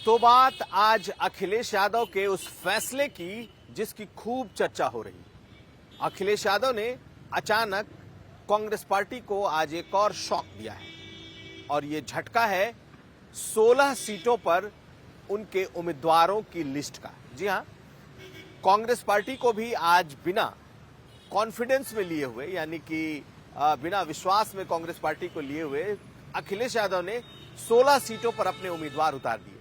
तो बात आज अखिलेश यादव के उस फैसले की जिसकी खूब चर्चा हो रही। अखिलेश यादव ने अचानक कांग्रेस पार्टी को आज एक और शॉक दिया है और ये झटका है 16 सीटों पर उनके उम्मीदवारों की लिस्ट का। जी हां, कांग्रेस पार्टी को भी आज बिना कॉन्फिडेंस में लिए हुए, यानी कि बिना विश्वास में कांग्रेस पार्टी को लिए हुए अखिलेश यादव ने 16 सीटों पर अपने उम्मीदवार उतार दिए।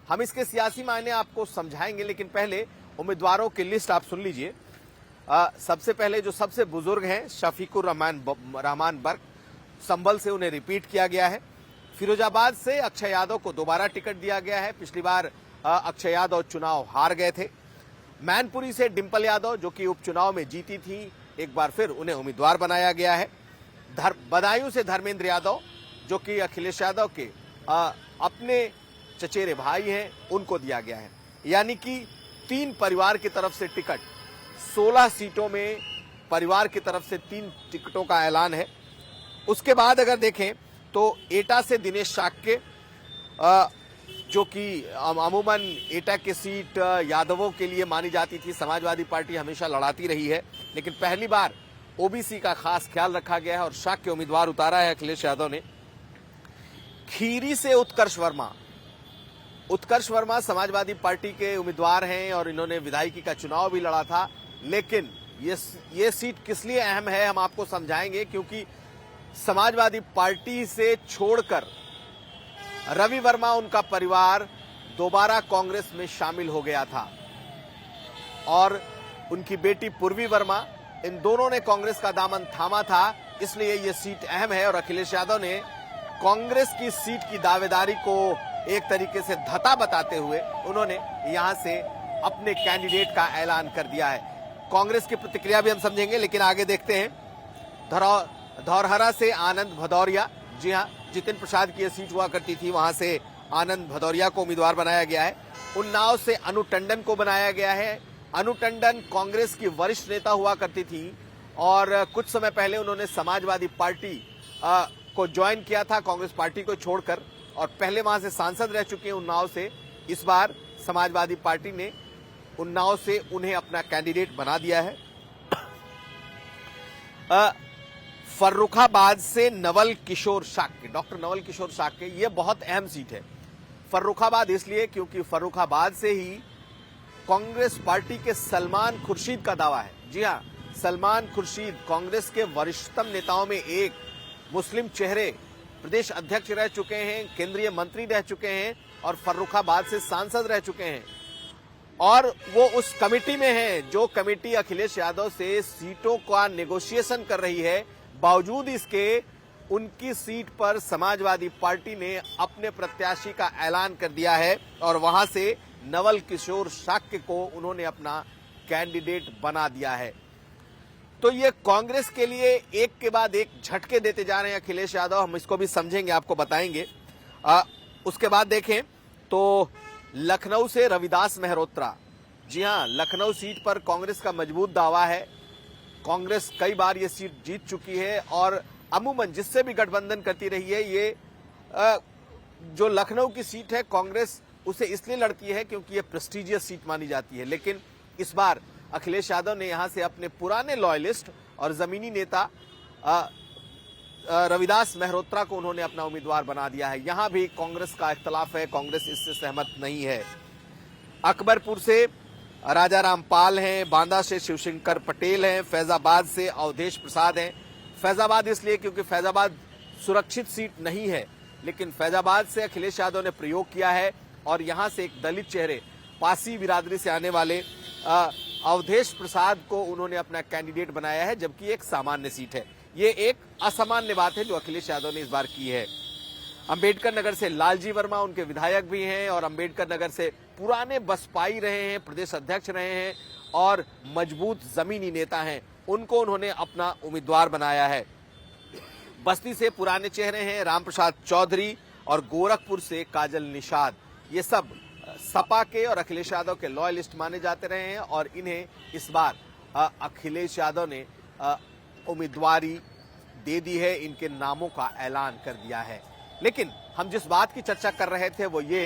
हम इसके सियासी मायने आपको समझाएंगे, लेकिन पहले उम्मीदवारों की लिस्ट आप सुन लीजिए। सबसे पहले जो सबसे बुजुर्ग हैं शफीकुर रहमान बर्क, संभल से उन्हें रिपीट किया गया है। फिरोजाबाद से अक्षय यादव को दोबारा टिकट दिया गया है। पिछली बार अक्षय यादव चुनाव हार गए थे। मैनपुरी से डिंपल यादव जो कि उपचुनाव में जीती थी, एक बार फिर उन्हें उम्मीदवार बनाया गया है। बदायूं से धर्मेंद्र यादव जो कि अखिलेश यादव के अपने चचेरे भाई हैं, उनको दिया गया है। यानी कि 3 परिवार की तरफ से टिकट, 16 सीटों में परिवार की तरफ से 3 टिकटों का ऐलान है। उसके बाद अगर देखें तो एटा से दिनेश शाक्य, जो कि अमूमन एटा की सीट यादवों के लिए मानी जाती थी, समाजवादी पार्टी हमेशा लड़ाती रही है, लेकिन पहली बार ओबीसी का खास ख्याल रखा गया है और शाक्य उम्मीदवार उतारा है अखिलेश यादव ने। खीरी से उत्कर्ष वर्मा समाजवादी पार्टी के उम्मीदवार हैं और इन्होंने विधायकी का चुनाव भी लड़ा था, लेकिन ये सीट किस लिए अहम है हम आपको समझाएंगे, क्योंकि समाजवादी पार्टी से छोड़कर रवि वर्मा, उनका परिवार दोबारा कांग्रेस में शामिल हो गया था और उनकी बेटी पूर्वी वर्मा, इन दोनों ने कांग्रेस का दामन थामा था। इसलिए यह सीट अहम है और अखिलेश यादव ने कांग्रेस की सीट की दावेदारी को एक तरीके से धता बताते हुए उन्होंने यहां से अपने कैंडिडेट का ऐलान कर दिया है। कांग्रेस की प्रतिक्रिया भी हम समझेंगे, लेकिन आगे देखते हैं। धौरहरा से आनंद भदौरिया, जी हां, जितिन प्रसाद की यह सीट हुआ करती थी, वहां से आनंद भदौरिया को उम्मीदवार बनाया गया है। उन्नाव से अनु टंडन को बनाया गया है। अनु टंडन कांग्रेस की वरिष्ठ नेता हुआ करती थी और कुछ समय पहले उन्होंने समाजवादी पार्टी को ज्वाइन किया था, कांग्रेस पार्टी को छोड़कर, और पहले वहां से सांसद रह चुके हैं उन्नाव से। इस बार समाजवादी पार्टी ने उन्नाव से उन्हें अपना कैंडिडेट बना दिया है। फर्रुखाबाद से नवल किशोर शाक्य, डॉक्टर नवल किशोर शाक्य, ये बहुत अहम सीट है। फर्रुखाबाद इसलिए क्योंकि फर्रुखाबाद से ही कांग्रेस पार्टी के सलमान खुर्शीद का दावा है। जी हां, सलमान खुर्शीद कांग्रेस के वरिष्ठतम नेताओं में एक, मुस्लिम चेहरे, प्रदेश अध्यक्ष रह चुके हैं, केंद्रीय मंत्री रह चुके हैं और फर्रुखाबाद से सांसद रह चुके हैं, और वो उस कमेटी में हैं जो कमेटी अखिलेश यादव से सीटों का नेगोशिएशन कर रही है। बावजूद इसके उनकी सीट पर समाजवादी पार्टी ने अपने प्रत्याशी का ऐलान कर दिया है और वहां से नवल किशोर शाक्य को उन्होंने अपना कैंडिडेट बना दिया है। तो ये कांग्रेस के लिए एक के बाद एक झटके देते जा रहे हैं अखिलेश यादव, हम इसको भी समझेंगे, आपको बताएंगे। उसके बाद देखें तो लखनऊ से रविदास मेहरोत्रा, जी हां, लखनऊ सीट पर कांग्रेस का मजबूत दावा है। कांग्रेस कई बार ये सीट जीत चुकी है और अमूमन जिससे भी गठबंधन करती रही है, ये जो लखनऊ की सीट है कांग्रेस उसे इसलिए लड़ती है क्योंकि ये प्रेस्टिजियस सीट मानी जाती है। लेकिन इस बार अखिलेश यादव ने यहां से अपने पुराने लॉयलिस्ट और जमीनी नेता रविदास मेहरोत्रा को उन्होंने अपना उम्मीदवार बना दिया है। यहां भी कांग्रेस का इख्तलाफ है, कांग्रेस इससे सहमत नहीं है। अकबरपुर से राजा रामपाल हैं, बांदा से शिवशंकर पटेल हैं, फैजाबाद से अवधेश प्रसाद हैं। फैजाबाद इसलिए क्योंकि फैजाबाद सुरक्षित सीट नहीं है, लेकिन फैजाबाद से अखिलेश यादव ने प्रयोग किया है और यहां से एक दलित चेहरे, पासी बिरादरी से आने वाले अवधेश प्रसाद को उन्होंने अपना कैंडिडेट बनाया है, जबकि एक सामान्य सीट है। ये एक असामान्य बात है जो अखिलेश यादव ने इस बार की है। अंबेडकर नगर से लालजी वर्मा उनके विधायक भी हैं और अंबेडकर नगर से पुराने बसपाई रहे हैं, प्रदेश अध्यक्ष रहे हैं और मजबूत जमीनी नेता हैं, उनको उन्होंने अपना उम्मीदवार बनाया है। बस्ती से पुराने चेहरे हैं रामप्रसाद चौधरी और गोरखपुर से काजल निषाद, ये सब सपा के और अखिलेश यादव के लॉयलिस्ट माने जाते रहे हैं और इन्हें इस बार अखिलेश यादव ने उम्मीदवारी दे दी है, इनके नामों का ऐलान कर दिया है। लेकिन हम जिस बात की चर्चा कर रहे थे वो ये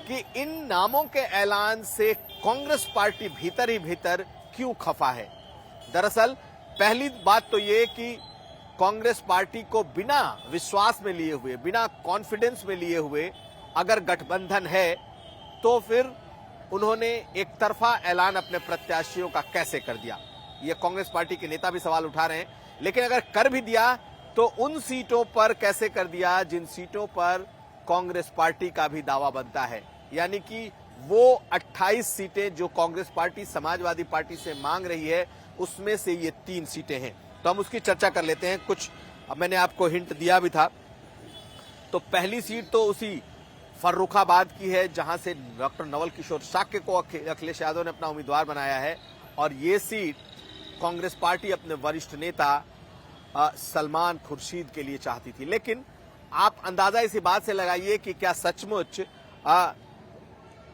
कि इन नामों के ऐलान से कांग्रेस पार्टी भीतर ही भीतर क्यों खफा है। दरअसल पहली बात तो ये कि कांग्रेस पार्टी को बिना विश्वास में लिए हुए, बिना कॉन्फिडेंस में लिए हुए अगर गठबंधन है तो फिर उन्होंने एक तरफा ऐलान अपने प्रत्याशियों का कैसे कर दिया। ये कांग्रेस पार्टी के नेता भी सवाल उठा रहे हैं। लेकिन अगर कर भी दिया तो उन सीटों पर कैसे कर दिया जिन सीटों पर कांग्रेस पार्टी का भी दावा बनता है, यानी कि वो 28 सीटें जो कांग्रेस पार्टी समाजवादी पार्टी से मांग रही है उसमें से ये 3 सीटें हैं। तो हम उसकी चर्चा कर लेते हैं। कुछ अब मैंने आपको हिंट दिया भी था। तो पहली सीट तो उसी फर्रुखाबाद की है जहां से डॉक्टर नवल किशोर शाक्य को अखिलेश यादव ने अपना उम्मीदवार बनाया है, और ये सीट कांग्रेस पार्टी अपने वरिष्ठ नेता सलमान खुर्शीद के लिए चाहती थी। लेकिन आप अंदाजा इसी बात से लगाइए कि क्या सचमुच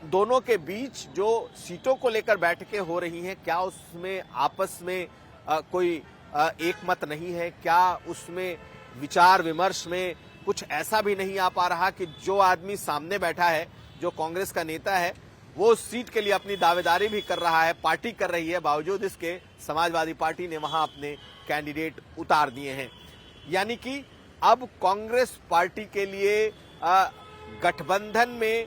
दोनों के बीच जो सीटों को लेकर बैठकें हो रही हैं, क्या उसमें आपस में कोई एक मत नहीं है? क्या उसमें विचार विमर्श में कुछ ऐसा भी नहीं आ पा रहा कि जो आदमी सामने बैठा है, जो कांग्रेस का नेता है, वो उस सीट के लिए अपनी दावेदारी भी कर रहा है, पार्टी कर रही है, बावजूद इसके समाजवादी पार्टी ने वहां अपने कैंडिडेट उतार दिए हैं। यानी कि अब कांग्रेस पार्टी के लिए गठबंधन में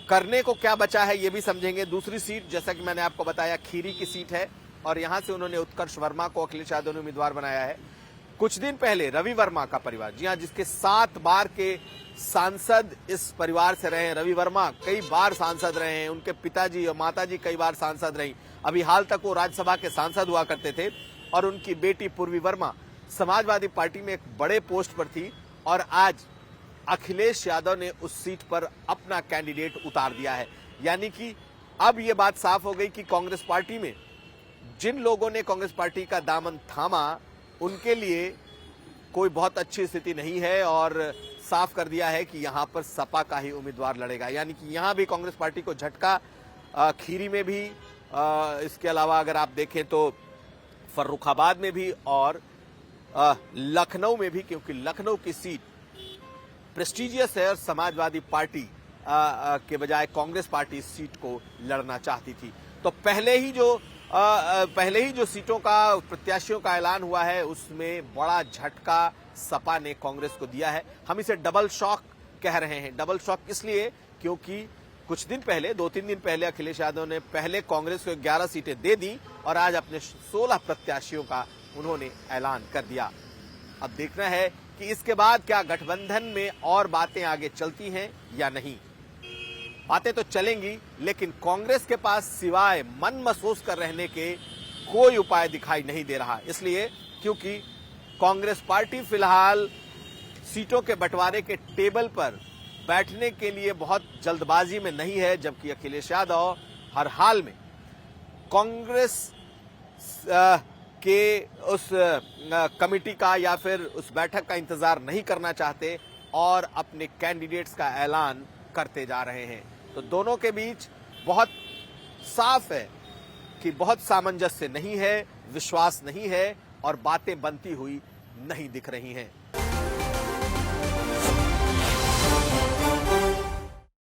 करने को क्या बचा है ये भी समझेंगे। दूसरी सीट जैसा कि मैंने आपको बताया खीरी की सीट है, और यहां से उन्होंने उत्कर्ष वर्मा को अखिलेश यादव ने उम्मीदवार बनाया है। कुछ दिन पहले रवि वर्मा का परिवार, जी हां, जिसके 7 बार के सांसद इस परिवार से रहे हैं। रवि वर्मा कई बार सांसद रहे हैं, उनके पिताजी और माताजी कई बार सांसद रही। अभी हाल तक वो राज्यसभा के सांसद हुआ करते थे, और उनकी बेटी पूर्वी वर्मा समाजवादी पार्टी में एक बड़े पोस्ट पर थी, और आज अखिलेश यादव ने उस सीट पर अपना कैंडिडेट उतार दिया है। यानी कि अब ये बात साफ हो गई कि कांग्रेस पार्टी में जिन लोगों ने कांग्रेस पार्टी का दामन थामा उनके लिए कोई बहुत अच्छी स्थिति नहीं है, और साफ कर दिया है कि यहां पर सपा का ही उम्मीदवार लड़ेगा। यानी कि यहां भी कांग्रेस पार्टी को झटका, खीरी में भी, इसके अलावा अगर आप देखें तो फर्रुखाबाद में भी और लखनऊ में भी, क्योंकि लखनऊ की सीट प्रेस्टिजियस है और समाजवादी पार्टी के बजाय कांग्रेस पार्टी इस सीट को लड़ना चाहती थी। तो पहले ही जो सीटों का प्रत्याशियों का ऐलान हुआ है उसमें बड़ा झटका सपा ने कांग्रेस को दिया है। हम इसे डबल शॉक कह रहे हैं। डबल शॉक इसलिए क्योंकि कुछ दिन पहले, 2-3 दिन पहले अखिलेश यादव ने पहले कांग्रेस को 11 सीटें दे दी और आज अपने 16 प्रत्याशियों का उन्होंने ऐलान कर दिया। अब देखना है कि इसके बाद क्या गठबंधन में और बातें आगे चलती हैं या नहीं। बातें तो चलेंगी, लेकिन कांग्रेस के पास सिवाय मन महसूस कर रहने के कोई उपाय दिखाई नहीं दे रहा। इसलिए क्योंकि कांग्रेस पार्टी फिलहाल सीटों के बंटवारे के टेबल पर बैठने के लिए बहुत जल्दबाजी में नहीं है, जबकि अखिलेश यादव हर हाल में कांग्रेस के उस कमेटी का या फिर उस बैठक का इंतजार नहीं करना चाहते और अपने कैंडिडेट्स का ऐलान करते जा रहे हैं। तो दोनों के बीच बहुत साफ है कि बहुत सामंजस्य नहीं है, विश्वास नहीं है और बातें बनती हुई नहीं दिख रही हैं।